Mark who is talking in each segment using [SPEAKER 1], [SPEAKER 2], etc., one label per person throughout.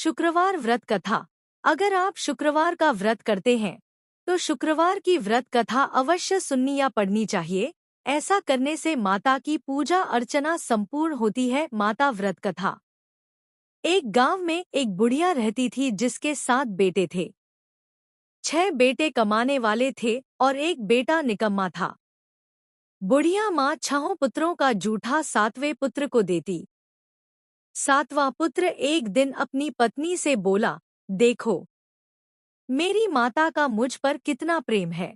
[SPEAKER 1] शुक्रवार व्रत कथा। अगर आप शुक्रवार का व्रत करते हैं तो शुक्रवार की व्रत कथा अवश्य सुननी या पढ़नी चाहिए। ऐसा करने से माता की पूजा अर्चना संपूर्ण होती है। माता व्रत कथा। एक गांव में एक बुढ़िया रहती थी जिसके 7 बेटे थे। 6 बेटे कमाने वाले थे और एक बेटा निकम्मा था। बुढ़िया माँ 6 पुत्रों का जूठा 7वें पुत्र को देती। 7वां पुत्र एक दिन अपनी पत्नी से बोला, देखो मेरी माता का मुझ पर कितना प्रेम है।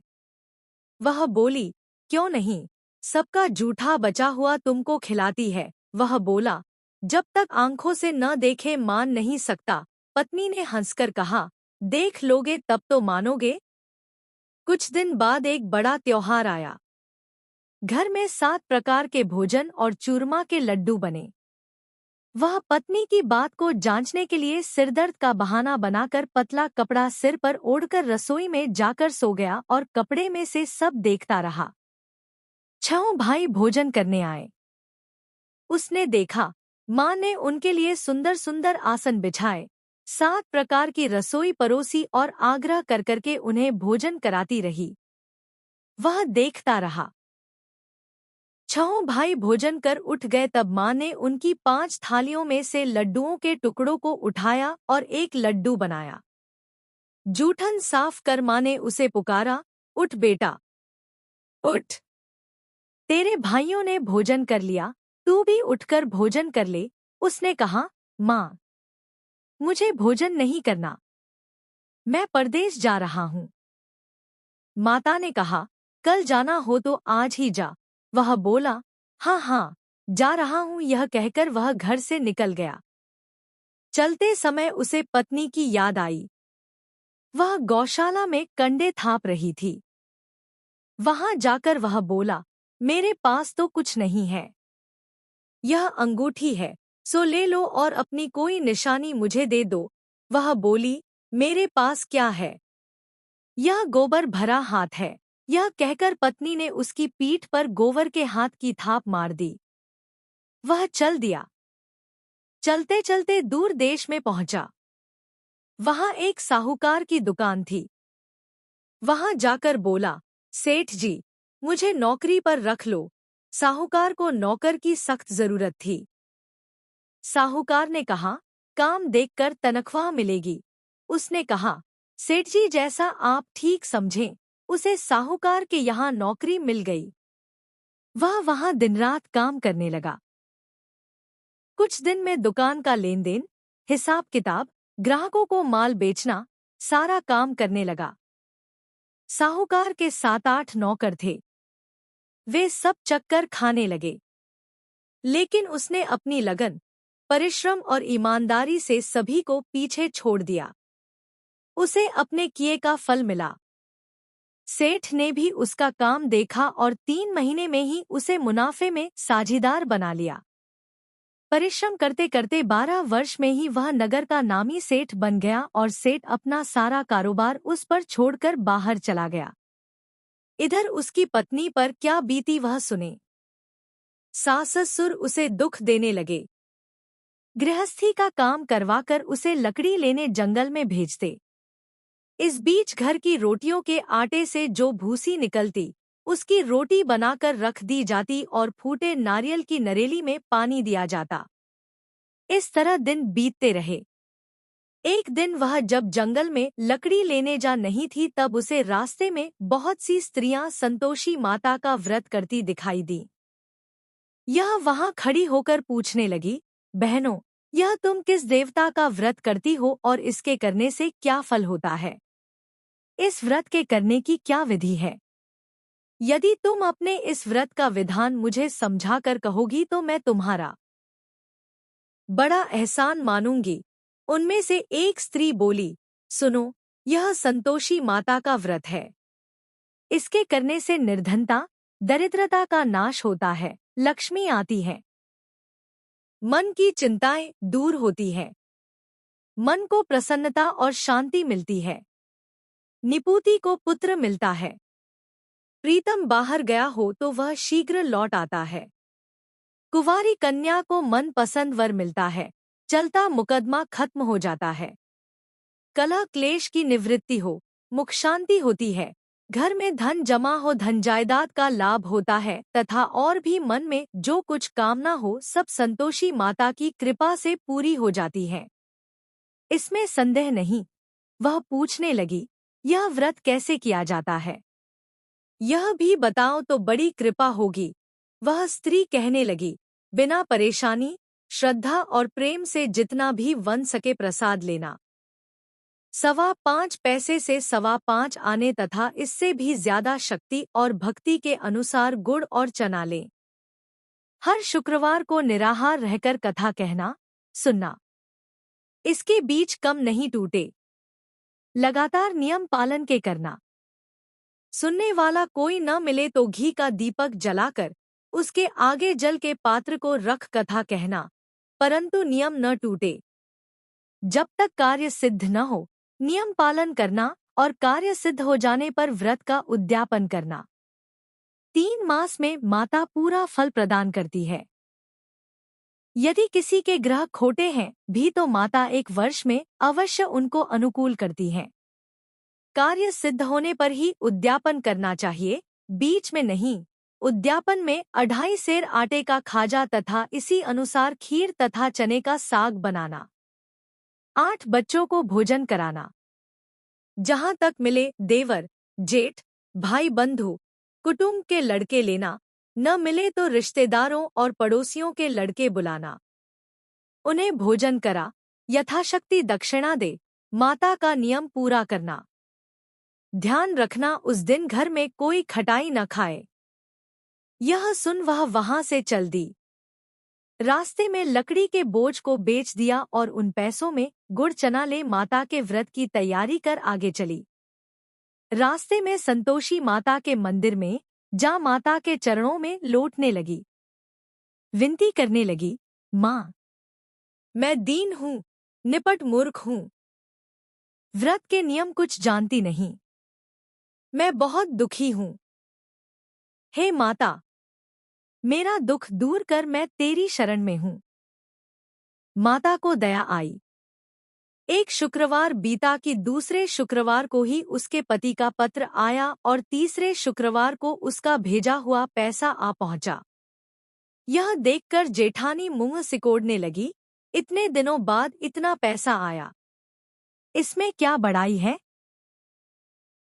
[SPEAKER 1] वह बोली, क्यों नहीं, सबका जूठा बचा हुआ तुमको खिलाती है। वह बोला, जब तक आंखों से न देखे मान नहीं सकता। पत्नी ने हंसकर कहा, देख लोगे तब तो मानोगे। कुछ दिन बाद एक बड़ा त्योहार आया। घर में 7 प्रकार के भोजन और चूरमा के लड्डू बने। वह पत्नी की बात को जांचने के लिए सिरदर्द का बहाना बनाकर पतला कपड़ा सिर पर ओढ़कर रसोई में जाकर सो गया और कपड़े में से सब देखता रहा। 6 भाई भोजन करने आए। उसने देखा माँ ने उनके लिए सुंदर सुंदर आसन बिछाए, 7 प्रकार की रसोई परोसी और आग्रह कर करके उन्हें भोजन कराती रही। वह देखता रहा। 6 भाई भोजन कर उठ गए तब माँ ने उनकी 5 थालियों में से लड्डुओं के टुकड़ों को उठाया और एक लड्डू बनाया। जूठन साफ कर माँ ने उसे पुकारा, उठ बेटा उठ, तेरे भाइयों ने भोजन कर लिया, तू भी उठकर भोजन कर ले। उसने कहा, माँ मुझे भोजन नहीं करना, मैं परदेश जा रहा हूँ। माता ने कहा, कल जाना हो तो आज ही जा। वह बोला, हाँ हाँ जा रहा हूँ। यह कहकर वह घर से निकल गया। चलते समय उसे पत्नी की याद आई। वह गौशाला में कंडे थाप रही थी। वहां जाकर वह बोला, मेरे पास तो कुछ नहीं है। यह अंगूठी है, सो ले लो और अपनी कोई निशानी मुझे दे दो। वह बोली, मेरे पास क्या है, यह गोबर भरा हाथ है। यह कहकर पत्नी ने उसकी पीठ पर गोबर के हाथ की थाप मार दी। वह चल दिया। चलते चलते दूर देश में पहुंचा। वहां एक साहूकार की दुकान थी। वहां जाकर बोला, सेठ जी मुझे नौकरी पर रख लो। साहूकार को नौकर की सख्त जरूरत थी। साहूकार ने कहा, काम देखकर तनख्वाह मिलेगी। उसने कहा, सेठ जी जैसा आप ठीक समझें। उसे साहूकार के यहाँ नौकरी मिल गई। वह वहां दिन रात काम करने लगा। कुछ दिन में दुकान का लेन देन, हिसाब किताब, ग्राहकों को माल बेचना, सारा काम करने लगा। साहूकार के 7-8 नौकर थे। वे सब चक्कर खाने लगे। लेकिन उसने अपनी लगन, परिश्रम और ईमानदारी से सभी को पीछे छोड़ दिया। उसे अपने किए का फल मिला। सेठ ने भी उसका काम देखा और 3 महीने में ही उसे मुनाफे में साझीदार बना लिया। परिश्रम करते करते 12 वर्ष में ही वह नगर का नामी सेठ बन गया और सेठ अपना सारा कारोबार उस पर छोड़कर बाहर चला गया। इधर उसकी पत्नी पर क्या बीती वह सुने। सास ससुर उसे दुख देने लगे। गृहस्थी का काम करवाकर उसे लकड़ी लेने जंगल में भेजते। इस बीच घर की रोटियों के आटे से जो भूसी निकलती, उसकी रोटी बनाकर रख दी जाती और फूटे नारियल की नरेली में पानी दिया जाता। इस तरह दिन बीतते रहे। एक दिन वह जब जंगल में लकड़ी लेने जा नहीं थी तब उसे रास्ते में बहुत सी स्त्रियां संतोषी माता का व्रत करती दिखाई दी। यह वहां खड़ी होकर पूछने लगी, बहनों यह तुम किस देवता का व्रत करती हो और इसके करने से क्या फल होता है? इस व्रत के करने की क्या विधि है? यदि तुम अपने इस व्रत का विधान मुझे समझाकर कहोगी तो मैं तुम्हारा बड़ा एहसान मानूंगी। उनमें से एक स्त्री बोली, सुनो, यह संतोषी माता का व्रत है। इसके करने से निर्धनता, दरिद्रता का नाश होता है, लक्ष्मी आती है, मन की चिंताएं दूर होती है, मन को प्रसन्नता और शांति मिलती है, निपुति को पुत्र मिलता है, प्रीतम बाहर गया हो तो वह शीघ्र लौट आता है, कुंवारी कन्या को मन पसंद वर मिलता है, चलता मुकदमा खत्म हो जाता है। कलह क्लेश की निवृत्ति हो, मुख शांति होती है, घर में धन जमा हो, धन जायदाद का लाभ होता है तथा और भी मन में जो कुछ कामना हो सब संतोषी माता की कृपा से पूरी हो जाती है। इसमें संदेह नहीं। वह पूछने लगी, यह व्रत कैसे किया जाता है? यह भी बताओ तो बड़ी कृपा होगी। वह स्त्री कहने लगी, बिना परेशानी, श्रद्धा और प्रेम से जितना भी बन सके प्रसाद लेना। 5.25 से 5.25 आने तथा इससे भी ज्यादा शक्ति और भक्ति के अनुसार गुड़ और चना लें। हर शुक्रवार को निराहार रहकर कथा कहना, सुनना। इसके बीच कम नहीं टूटे। लगातार नियम पालन के करना। सुनने वाला कोई न मिले तो घी का दीपक जलाकर उसके आगे जल के पात्र को रख कथा कहना, परंतु नियम न टूटे। जब तक कार्य सिद्ध न हो, नियम पालन करना और कार्य सिद्ध हो जाने पर व्रत का उद्यापन करना। 3 मास में माता पूरा फल प्रदान करती है। यदि किसी के ग्रह खोटे हैं भी तो माता 1 वर्ष में अवश्य उनको अनुकूल करती है। कार्य सिद्ध होने पर ही उद्यापन करना चाहिए, बीच में नहीं। उद्यापन में 2.5 सेर आटे का खाजा तथा इसी अनुसार खीर तथा चने का साग बनाना। 8 बच्चों को भोजन कराना। जहां तक मिले देवर, जेठ, भाई बंधु, कुटुंब के लड़के लेना, न मिले तो रिश्तेदारों और पड़ोसियों के लड़के बुलाना। उन्हें भोजन करा, यथाशक्ति दक्षिणा दे, माता का नियम पूरा करना। ध्यान रखना उस दिन घर में कोई खटाई न खाए। यह सुन वह वहां से चल दी। रास्ते में लकड़ी के बोझ को बेच दिया और उन पैसों में गुड़ चना ले माता के व्रत की तैयारी कर आगे चली। रास्ते में संतोषी माता के मंदिर में जा माता के चरणों में लौटने लगी। विनती करने लगी, माँ, मैं दीन हूँ, निपट मूर्ख हूँ। व्रत के नियम कुछ जानती नहीं। मैं बहुत दुखी हूँ। हे माता, मेरा दुख दूर कर, मैं तेरी शरण में हूँ। माता को दया आई। एक शुक्रवार बीता कि दूसरे शुक्रवार को ही उसके पति का पत्र आया और तीसरे शुक्रवार को उसका भेजा हुआ पैसा आ पहुंचा। यह देखकर जेठानी मुंह सिकोड़ने लगी, इतने दिनों बाद इतना पैसा आया, इसमें क्या बड़ाई है?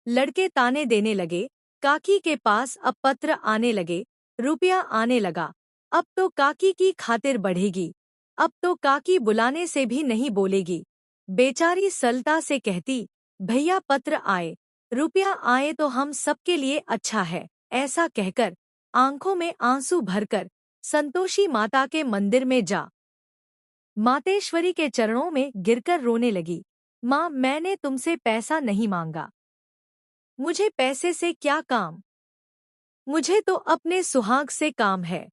[SPEAKER 1] लड़के ताने देने लगे, काकी के पास अब पत्र आने लगे, रुपया आने लगा, अब तो काकी की खातिर बढ़ेगी, अब तो काकी बुलाने से भी नहीं बोलेगी। बेचारी सलता से कहती, भैया पत्र आए, रुपया आए तो हम सबके लिए अच्छा है। ऐसा कहकर आंखों में आंसू भरकर संतोषी माता के मंदिर में जा मातेश्वरी के चरणों में गिरकर रोने लगी। माँ, मैंने तुमसे पैसा नहीं मांगा, मुझे पैसे से क्या काम, मुझे तो अपने सुहाग से काम है।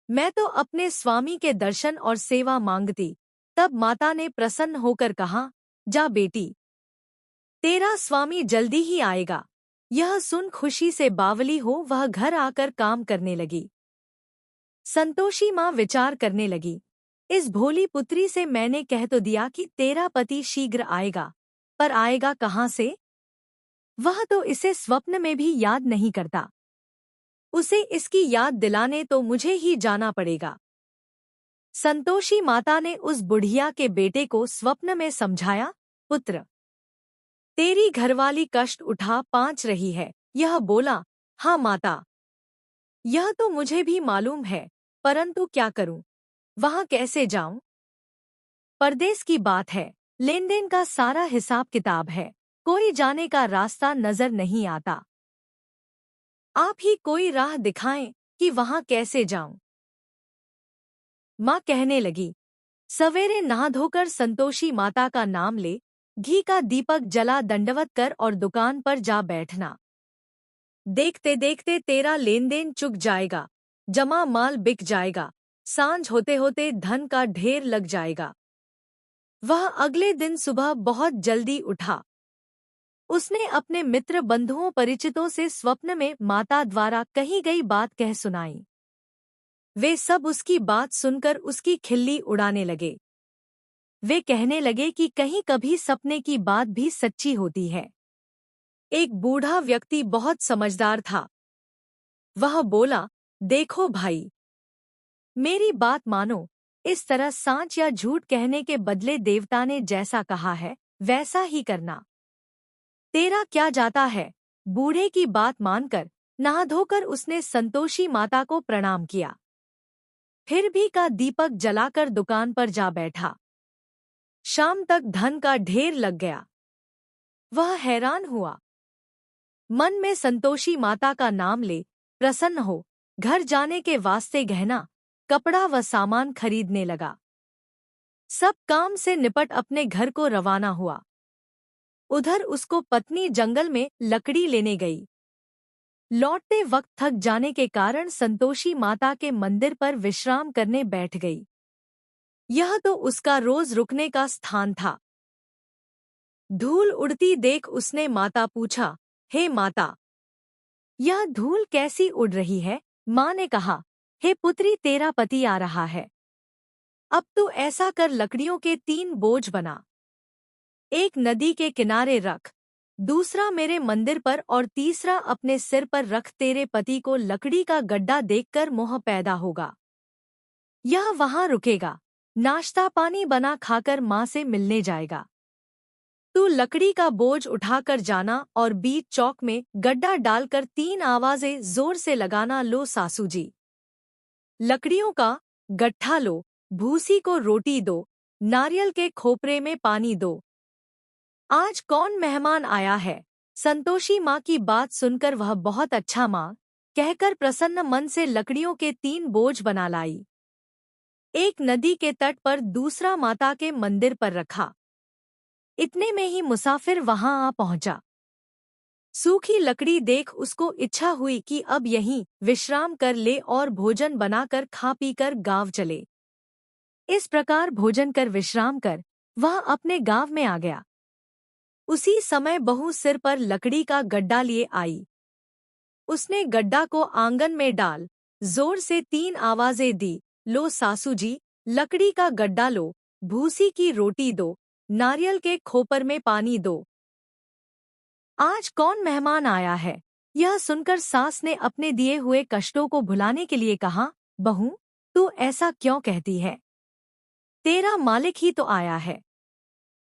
[SPEAKER 1] मैं तो अपने स्वामी के दर्शन और सेवा मांगती। तब माता ने प्रसन्न होकर कहा, जा बेटी, तेरा स्वामी जल्दी ही आएगा। यह सुन खुशी से बावली हो वह घर आकर काम करने लगी। संतोषी माँ विचार करने लगी, इस भोली पुत्री से मैंने कह तो दिया कि तेरा पति शीघ्र आएगा, पर आएगा कहाँ से? वह तो इसे स्वप्न में भी याद नहीं करता। उसे इसकी याद दिलाने तो मुझे ही जाना पड़ेगा। संतोषी माता ने उस बुढ़िया के बेटे को स्वप्न में समझाया, पुत्र, तेरी घरवाली कष्ट उठा पाँच रही है। यह बोला, हाँ माता, यह तो मुझे भी मालूम है, परंतु क्या करूं, वहां कैसे जाऊं? परदेश की बात है, लेन देन का सारा हिसाब किताब है, कोई जाने का रास्ता नजर नहीं आता। आप ही कोई राह दिखाएं कि वहां कैसे जाऊं। माँ कहने लगी, सवेरे नहा धोकर संतोषी माता का नाम ले, घी का दीपक जला दंडवत कर और दुकान पर जा बैठना। देखते देखते तेरा लेन देन चुक जाएगा, जमा माल बिक जाएगा, सांझ होते होते धन का ढेर लग जाएगा। वह अगले दिन सुबह बहुत जल्दी उठा। उसने अपने मित्र बंधुओं परिचितों से स्वप्न में माता द्वारा कही गई बात कह सुनाई। वे सब उसकी बात सुनकर उसकी खिल्ली उड़ाने लगे। वे कहने लगे कि कहीं कभी सपने की बात भी सच्ची होती है। एक बूढ़ा व्यक्ति बहुत समझदार था। वह बोला, देखो भाई, मेरी बात मानो, इस तरह सांच या झूठ कहने के बदले देवता ने जैसा कहा है वैसा ही करना। तेरा क्या जाता है। बूढ़े की बात मानकर नहा धोकर उसने संतोषी माता को प्रणाम किया। फिर भी का दीपक जलाकर दुकान पर जा बैठा। शाम तक धन का ढेर लग गया। वह हैरान हुआ। मन में संतोषी माता का नाम ले प्रसन्न हो घर जाने के वास्ते गहना, कपड़ा व सामान खरीदने लगा। सब काम से निपट अपने घर को रवाना हुआ। उधर उसको पत्नी जंगल में लकड़ी लेने गई। लौटते वक्त थक जाने के कारण संतोषी माता के मंदिर पर विश्राम करने बैठ गई। यह तो उसका रोज रुकने का स्थान था। धूल उड़ती देख उसने माता पूछा, हे माता, यह धूल कैसी उड़ रही है। माँ ने कहा, हे पुत्री, तेरा पति आ रहा है। अब तू ऐसा कर, लकड़ियों के 3 बोझ बना। एक नदी के किनारे रख, दूसरा मेरे मंदिर पर और तीसरा अपने सिर पर रख। तेरे पति को लकड़ी का गड्ढा देखकर मोह पैदा होगा। यह वहां रुकेगा, नाश्ता पानी बना खाकर माँ से मिलने जाएगा। तू लकड़ी का बोझ उठाकर जाना और बीच चौक में गड्ढा डालकर 3 आवाजें जोर से लगाना, लो सासू जी, लकड़ियों का गट्ठा लो, भूसी को रोटी दो, नारियल के खोपरे में पानी दो। आज कौन मेहमान आया है। संतोषी माँ की बात सुनकर वह बहुत अच्छा माँ कहकर प्रसन्न मन से लकड़ियों के 3 बोझ बना लाई। एक नदी के तट पर, दूसरा माता के मंदिर पर रखा। इतने में ही मुसाफिर वहां आ पहुंचा। सूखी लकड़ी देख उसको इच्छा हुई कि अब यहीं विश्राम कर ले और भोजन बनाकर खा पीकर गांव चले। इस प्रकार भोजन कर विश्राम कर वह अपने गांव में आ गया। उसी समय बहू सिर पर लकड़ी का गड्ढा लिए आई। उसने गड्ढा को आंगन में डाल जोर से 3 आवाजें दी, लो सासू जी, लकड़ी का गड्ढा लो, भूसी की रोटी दो, नारियल के खोपर में पानी दो। आज कौन मेहमान आया है। यह सुनकर सास ने अपने दिए हुए कष्टों को भुलाने के लिए कहा, बहू, तू ऐसा क्यों कहती है। तेरा मालिक ही तो आया है।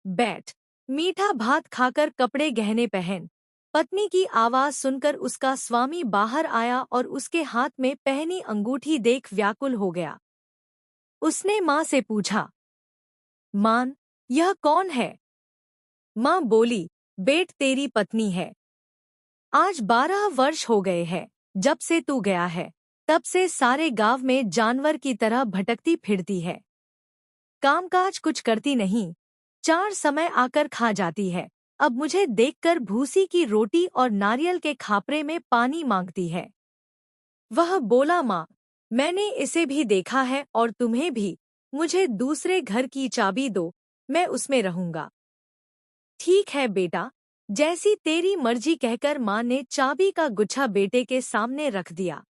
[SPEAKER 1] बैठ, मीठा भात खाकर कपड़े गहने पहन। पत्नी की आवाज सुनकर उसका स्वामी बाहर आया और उसके हाथ में पहनी अंगूठी देख व्याकुल हो गया। उसने माँ से पूछा, मान, यह कौन है। माँ बोली, बेट, तेरी पत्नी है। आज 12 वर्ष हो गए हैं जब से तू गया है। तब से सारे गांव में जानवर की तरह भटकती फिरती है। कामकाज कुछ करती नहीं, 4 समय आकर खा जाती है। अब मुझे देखकर भूसी की रोटी और नारियल के खापरे में पानी मांगती है। वह बोला, माँ, मैंने इसे भी देखा है और तुम्हें भी। मुझे दूसरे घर की चाबी दो, मैं उसमें रहूंगा। ठीक है बेटा, जैसी तेरी मर्जी, कहकर माँ ने चाबी का गुच्छा बेटे के सामने रख दिया।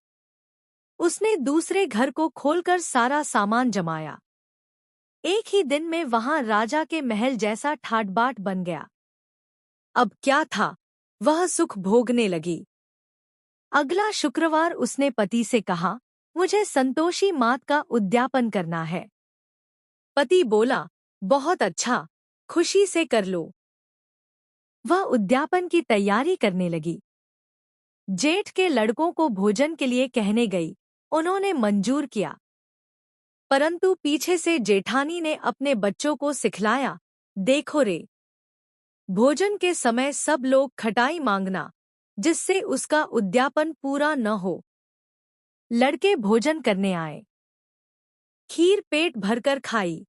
[SPEAKER 1] उसने दूसरे घर को खोलकर सारा सामान जमाया। एक ही दिन में वहां राजा के महल जैसा ठाट-बाट बन गया। अब क्या था, वह सुख भोगने लगी। अगला शुक्रवार उसने पति से कहा, मुझे संतोषी मात का उद्यापन करना है। पति बोला, बहुत अच्छा, खुशी से कर लो। वह उद्यापन की तैयारी करने लगी। जेठ के लड़कों को भोजन के लिए कहने गई। उन्होंने मंजूर किया, परंतु पीछे से जेठानी ने अपने बच्चों को सिखलाया, देखो रे, भोजन के समय सब लोग खटाई मांगना, जिससे उसका उद्यापन पूरा न हो। लड़के भोजन करने आए। खीर पेट भरकर खाई,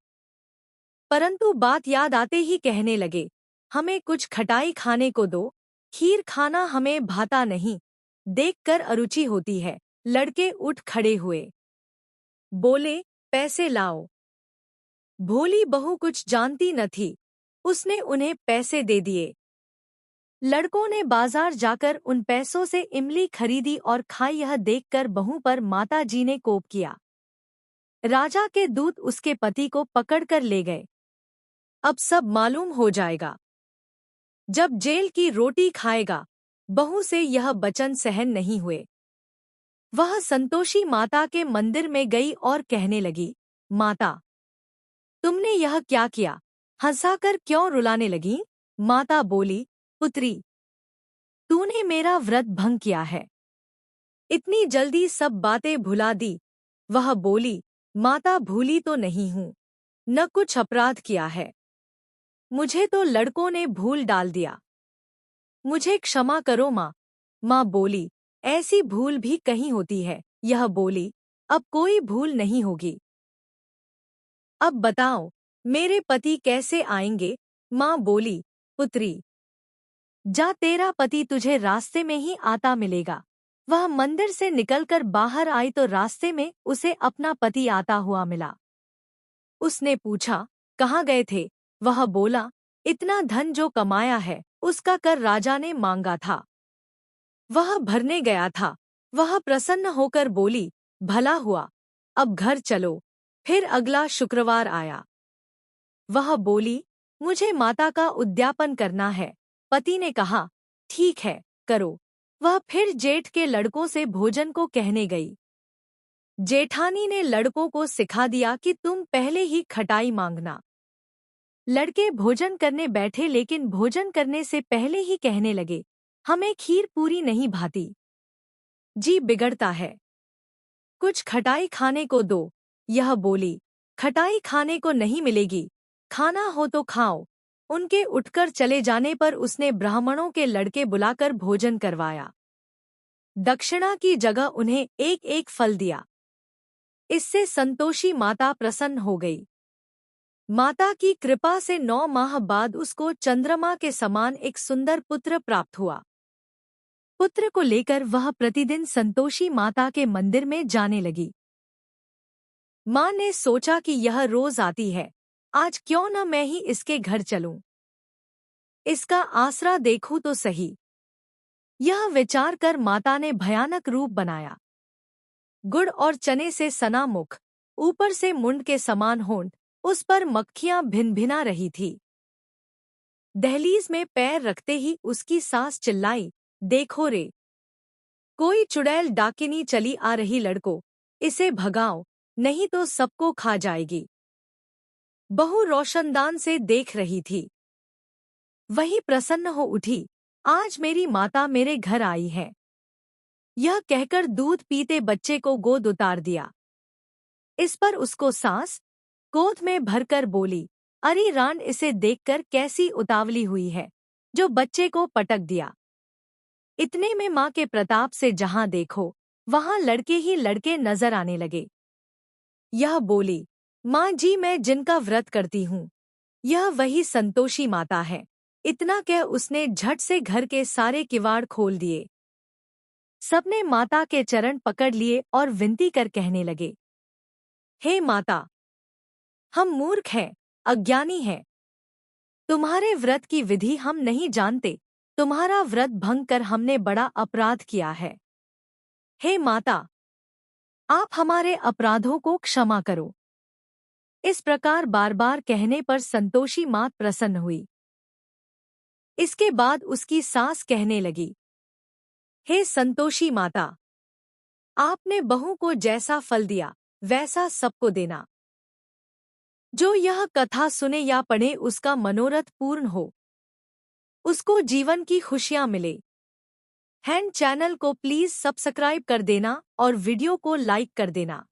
[SPEAKER 1] परंतु बात याद आते ही कहने लगे, हमें कुछ खटाई खाने को दो, खीर खाना हमें भाता नहीं, देखकर अरुचि होती है। लड़के उठ खड़े हुए, बोले, पैसे लाओ। भोली बहू कुछ जानती न थी, उसने उन्हें पैसे दे दिए। लड़कों ने बाजार जाकर उन पैसों से इमली खरीदी और खाई। यह देखकर बहू पर माता जी ने कोप किया। राजा के दूत उसके पति को पकड़कर ले गए। अब सब मालूम हो जाएगा। जब जेल की रोटी खाएगा। बहू से यह वचन सहन नहीं हुए। वह संतोषी माता के मंदिर में गई और कहने लगी, माता, तुमने यह क्या किया? हंसाकर क्यों रुलाने लगी? माता बोली, पुत्री, तूने मेरा व्रत भंग किया है। इतनी जल्दी सब बातें भुला दी। वह बोली, माता, भूली तो नहीं हूँ, न कुछ अपराध किया है। मुझे तो लड़कों ने भूल डाल दिया। मुझे क्षमा करो माँ। माँ बोली, ऐसी भूल भी कहीं होती है। यह बोली, अब कोई भूल नहीं होगी। अब बताओ, मेरे पति कैसे आएंगे? माँ बोली, पुत्री, जा, तेरा पति तुझे रास्ते में ही आता मिलेगा। वह मंदिर से निकलकर बाहर आई तो रास्ते में उसे अपना पति आता हुआ मिला। उसने पूछा, कहाँ गए थे? वह बोला, इतना धन जो कमाया है उसका कर राजा ने मांगा था, वह भरने गया था। वह प्रसन्न होकर बोली, भला हुआ, अब घर चलो। फिर अगला शुक्रवार आया। वह बोली, मुझे माता का उद्यापन करना है। पति ने कहा, ठीक है, करो। वह फिर जेठ के लड़कों से भोजन को कहने गई। जेठानी ने लड़कों को सिखा दिया कि तुम पहले ही खटाई मांगना। लड़के भोजन करने बैठे, लेकिन भोजन करने से पहले ही कहने लगे, हमें खीर पूरी नहीं भाती, जी बिगड़ता है, कुछ खटाई खाने को दो। यह बोली, खटाई खाने को नहीं मिलेगी, खाना हो तो खाओ। उनके उठकर चले जाने पर उसने ब्राह्मणों के लड़के बुलाकर भोजन करवाया। दक्षिणा की जगह उन्हें एक एक फल दिया। इससे संतोषी माता प्रसन्न हो गई। माता की कृपा से 9 माह बाद उसको चंद्रमा के समान एक सुंदर पुत्र प्राप्त हुआ। पुत्र को लेकर वह प्रतिदिन संतोषी माता के मंदिर में जाने लगी। माँ ने सोचा कि यह रोज आती है, आज क्यों न मैं ही इसके घर चलूं, इसका आसरा देखूं तो सही। यह विचार कर माता ने भयानक रूप बनाया। गुड़ और चने से सना मुख, ऊपर से मुंड के समान होंठ, उस पर मक्खियां भिन-भिना रही थी। दहलीज में पैर रखते ही उसकी सास चिल्लाई, देखो रे, कोई चुड़ैल डाकिनी चली आ रही, लड़को, इसे भगाओ, नहीं तो सबको खा जाएगी। बहू रोशनदान से देख रही थी। वही प्रसन्न हो उठी, आज मेरी माता मेरे घर आई है। यह कहकर दूध पीते बच्चे को गोद उतार दिया। इस पर उसको सास गोद में भरकर बोली, अरे रान, इसे देखकर कैसी उतावली हुई है, जो बच्चे को पटक दिया। इतने में माँ के प्रताप से जहां देखो वहां लड़के ही लड़के नजर आने लगे। यह बोली, माँ जी, मैं जिनका व्रत करती हूँ, यह वही संतोषी माता है। इतना कह उसने झट से घर के सारे किवाड़ खोल दिए। सबने माता के चरण पकड़ लिए और विनती कर कहने लगे, हे माता, हम मूर्ख हैं, अज्ञानी हैं। तुम्हारे व्रत की विधि हम नहीं जानते। तुम्हारा व्रत भंग कर हमने बड़ा अपराध किया है। हे माता, आप हमारे अपराधों को क्षमा करो। इस प्रकार बार बार कहने पर संतोषी माँ प्रसन्न हुई। इसके बाद उसकी सास कहने लगी, हे संतोषी माता, आपने बहू को जैसा फल दिया वैसा सबको देना। जो यह कथा सुने या पढ़े उसका मनोरथ पूर्ण हो, उसको जीवन की खुशियां मिले। हैंड चैनल को प्लीज सब्सक्राइब कर देना और वीडियो को लाइक कर देना।